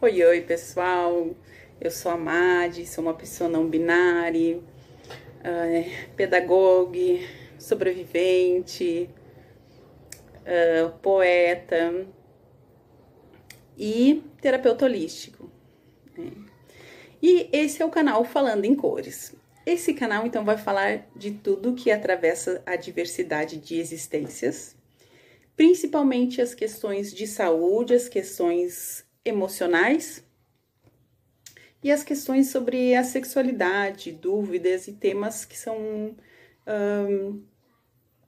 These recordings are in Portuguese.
Oi, oi, pessoal. Eu sou a Madi, sou uma pessoa não binária, pedagoga, sobrevivente, poeta e terapeuta holístico. E esse é o canal Falando em Cores. Esse canal, então, vai falar de tudo que atravessa a diversidade de existências, principalmente as questões de saúde, as questões emocionais e as questões sobre a sexualidade, dúvidas e temas que são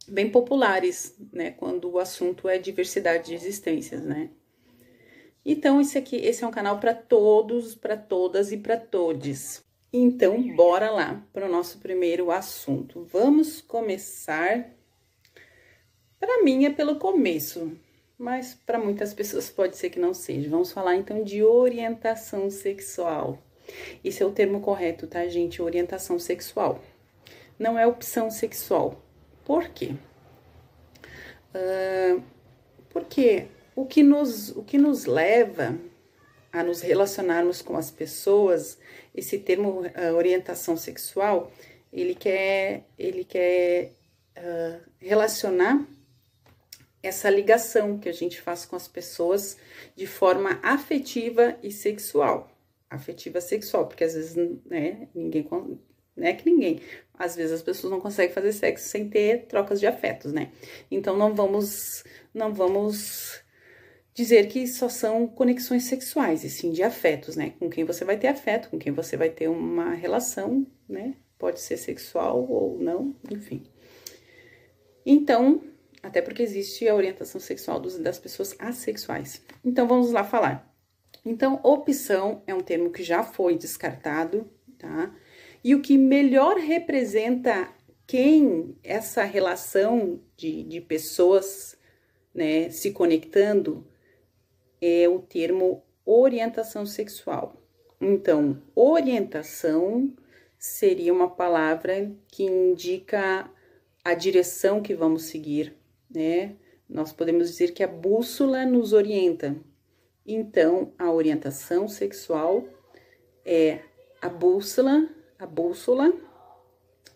bem populares, né, quando o assunto é diversidade de existências, né? Então, esse é um canal para todos, para todas e para todes. Então, bora lá para o nosso primeiro assunto. Vamos começar. Para mim é pelo começo, mas para muitas pessoas pode ser que não seja. Vamos falar então de orientação sexual. Esse é o termo correto, tá, gente? Orientação sexual. Não é opção sexual. Por quê? Porque o que nos leva a nos relacionarmos com as pessoas, esse termo orientação sexual, ele quer relacionar essa ligação que a gente faz com as pessoas de forma afetiva e sexual. Afetiva sexual, porque às vezes, né, às vezes as pessoas não conseguem fazer sexo sem ter trocas de afetos, né? Então não vamos dizer que só são conexões sexuais, e sim de afetos, né? Com quem você vai ter afeto, com quem você vai ter uma relação, né? Pode ser sexual ou não, enfim. Então, até porque existe a orientação sexual das pessoas assexuais. Então, vamos lá falar. Então, opção é um termo que já foi descartado, tá? E o que melhor representa quem essa relação de pessoas, né, se conectando é o termo orientação sexual. Então, orientação seria uma palavra que indica a direção que vamos seguir, né? Nós podemos dizer que a bússola nos orienta. Então, a orientação sexual é a bússola,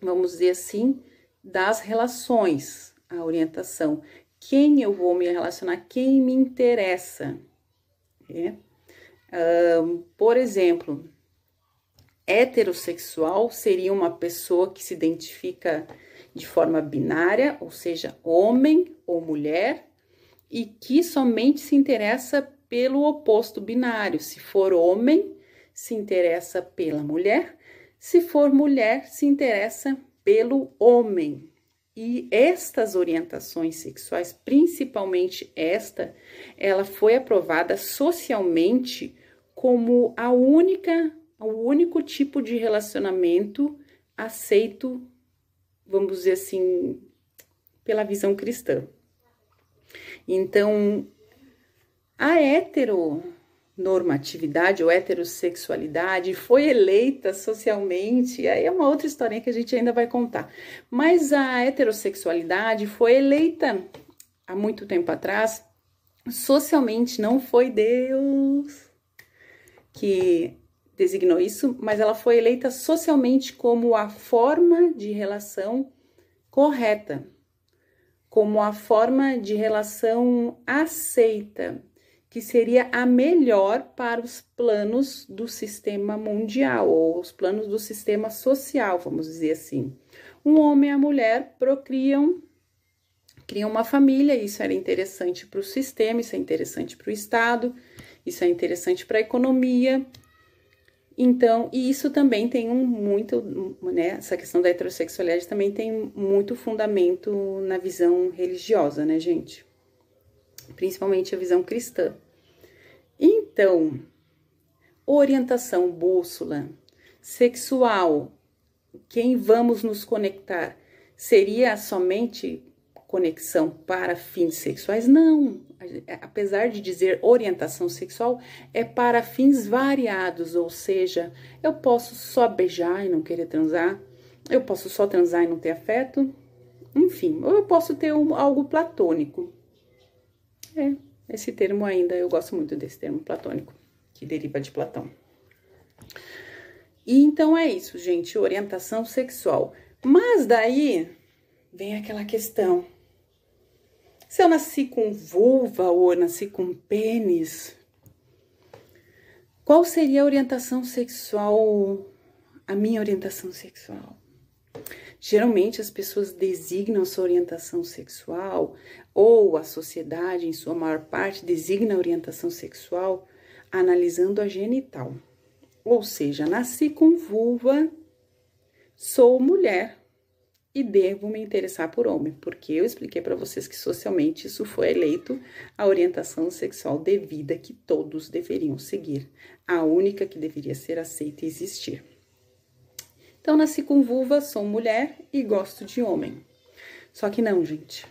vamos dizer assim, das relações, a orientação. Quem eu vou me relacionar, quem me interessa. Né? Por exemplo, heterossexual seria uma pessoa que se identifica de forma binária, ou seja, homem ou mulher, e que somente se interessa pelo oposto binário. Se for homem, se interessa pela mulher, se for mulher, se interessa pelo homem. E estas orientações sexuais, principalmente ela foi aprovada socialmente como o único tipo de relacionamento aceito, vamos dizer assim, pela visão cristã. Então, a heteronormatividade ou heterossexualidade foi eleita socialmente, aí é uma outra historinha que a gente ainda vai contar, mas a heterossexualidade foi eleita há muito tempo atrás, socialmente, não foi Deus que designou isso, mas ela foi eleita socialmente como a forma de relação correta, como a forma de relação aceita, que seria a melhor para os planos do sistema mundial, ou os planos do sistema social, vamos dizer assim. Um homem e a mulher criam uma família, isso era interessante para o sistema, isso é interessante para o Estado, isso é interessante para a economia. Então, e isso também tem né, essa questão da heterossexualidade também tem muito fundamento na visão religiosa, né, gente? Principalmente a visão cristã. Então, orientação, bússola, sexual, quem vamos nos conectar, seria somente conexão para fins sexuais? Não, apesar de dizer orientação sexual, é para fins variados, ou seja, eu posso só beijar e não querer transar, eu posso só transar e não ter afeto, enfim, ou eu posso ter algo platônico. Esse termo ainda, eu gosto muito desse termo platônico, que deriva de Platão. E então é isso, gente, orientação sexual. Mas daí vem aquela questão. Se eu nasci com vulva ou eu nasci com pênis, qual seria a orientação sexual, a minha orientação sexual? Geralmente as pessoas designam sua orientação sexual, ou a sociedade, em sua maior parte, designa a orientação sexual analisando a genital. Ou seja, nasci com vulva, sou mulher e devo me interessar por homem, porque eu expliquei para vocês que socialmente isso foi eleito a orientação sexual devida que todos deveriam seguir, a única que deveria ser aceita e existir. Então, nasci com vulva, sou mulher e gosto de homem. Só que não, gente.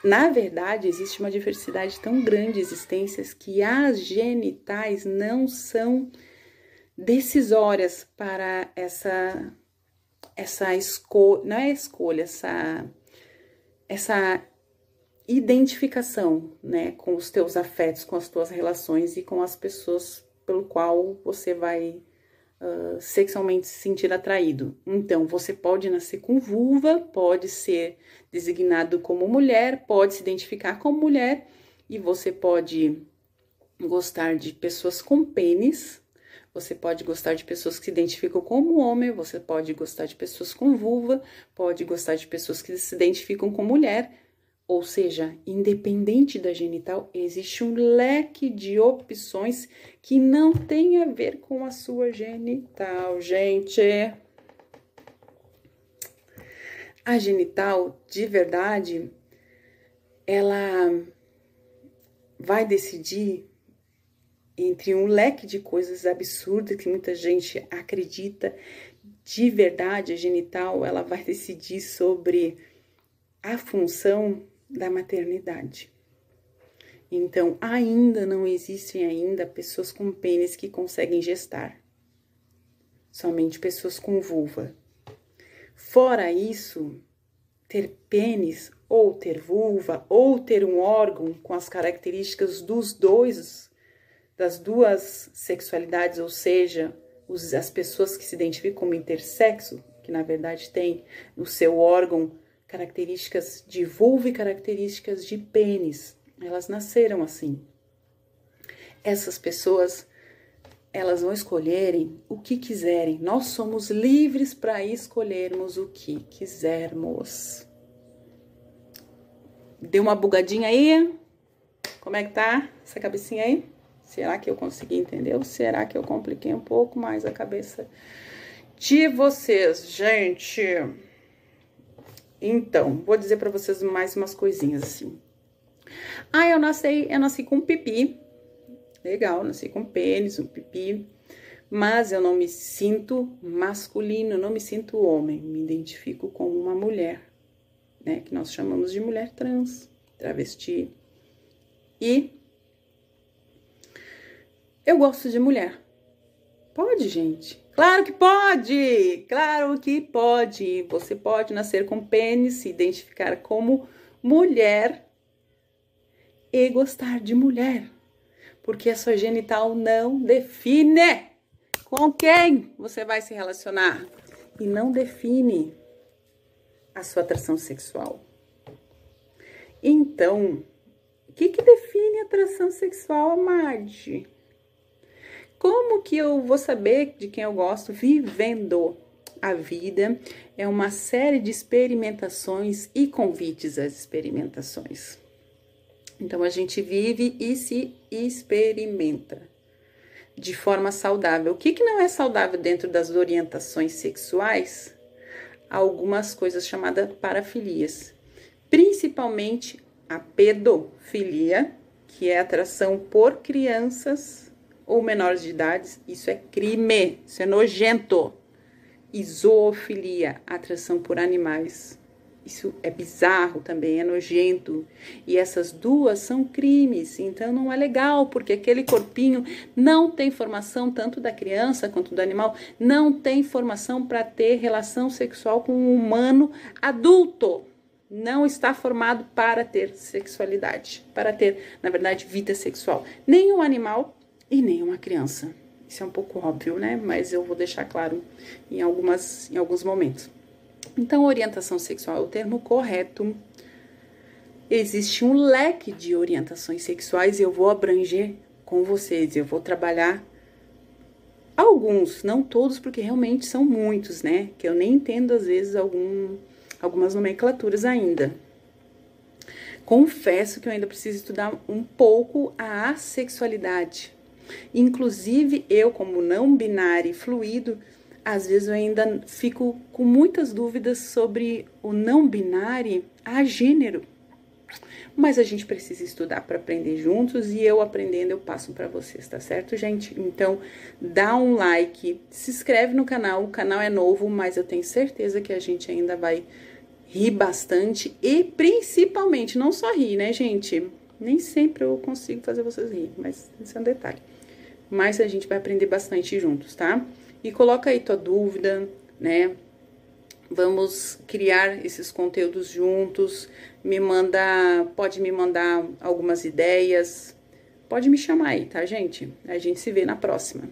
Na verdade, existe uma diversidade tão grande de existências que as genitais não são decisórias para essa escolha, não é escolha, essa identificação, né, com os teus afetos, com as tuas relações e com as pessoas pelo qual você vai sexualmente se sentir atraído. Então, você pode nascer com vulva, pode ser designado como mulher, pode se identificar como mulher e você pode gostar de pessoas com pênis, você pode gostar de pessoas que se identificam como homem, você pode gostar de pessoas com vulva, pode gostar de pessoas que se identificam como mulher, ou seja, independente da genital, existe um leque de opções que não tem a ver com a sua genital, gente. A genital, de verdade, ela vai decidir entre um leque de coisas absurdas que muita gente acredita. De verdade, a genital, ela vai decidir sobre a função da maternidade. Então, ainda não existem pessoas com pênis que conseguem gestar. Somente pessoas com vulva. Fora isso, ter pênis ou ter vulva ou ter um órgão com as características das duas sexualidades, ou seja, as pessoas que se identificam como intersexo, que na verdade tem no seu órgão características de vulva e características de pênis. Elas nasceram assim. Essas pessoas, elas vão escolherem o que quiserem. Nós somos livres para escolhermos o que quisermos. Deu uma bugadinha aí? Como é que tá essa cabecinha aí? Será que eu consegui entender ou será que eu compliquei um pouco mais a cabeça de vocês, gente? Então, vou dizer para vocês mais umas coisinhas assim. Eu nasci com pipi. Legal, nasci com pênis, um pipi. Mas eu não me sinto masculino, não me sinto homem. Me identifico como uma mulher, né? Que nós chamamos de mulher trans, travesti. E eu gosto de mulher. Pode, gente? Claro que pode! Claro que pode! Você pode nascer com pênis, se identificar como mulher e gostar de mulher. Porque a sua genital não define com quem você vai se relacionar. E não define a sua atração sexual. Então, o que define a atração sexual, Marge? Como que eu vou saber de quem eu gosto? Vivendo. A vida é uma série de experimentações e convites às experimentações. Então, a gente vive e se experimenta de forma saudável. O que não é saudável dentro das orientações sexuais? Algumas coisas chamadas parafilias. Principalmente a pedofilia, que é atração por crianças ou menores de idade. Isso é crime, isso é nojento. E zoofilia, atração por animais. Isso é bizarro também, é nojento. E essas duas são crimes, então não é legal, porque aquele corpinho não tem formação, tanto da criança quanto do animal, não tem formação para ter relação sexual com um humano adulto. Não está formado para ter sexualidade, para ter, na verdade, vida sexual. Nenhum animal e nem uma criança. Isso é um pouco óbvio, né? Mas eu vou deixar claro em alguns momentos. Então, orientação sexual é o termo correto. Existe um leque de orientações sexuais e eu vou abranger com vocês. Eu vou trabalhar alguns, não todos, porque realmente são muitos, né? Que eu nem entendo, às vezes, algumas nomenclaturas ainda. Confesso que eu ainda preciso estudar um pouco a assexualidade. Inclusive, eu, como não binário e fluido, às vezes eu ainda fico com muitas dúvidas sobre o não binário a gênero. Mas a gente precisa estudar para aprender juntos e eu aprendendo eu passo para vocês, tá certo, gente? Então, dá um like, se inscreve no canal, o canal é novo, mas eu tenho certeza que a gente ainda vai rir bastante e principalmente, não só rir, né, gente? Nem sempre eu consigo fazer vocês rir, mas isso é um detalhe. Mas a gente vai aprender bastante juntos, tá? E coloca aí tua dúvida, né? Vamos criar esses conteúdos juntos. Pode me mandar algumas ideias. Pode me chamar aí, tá, gente? A gente se vê na próxima.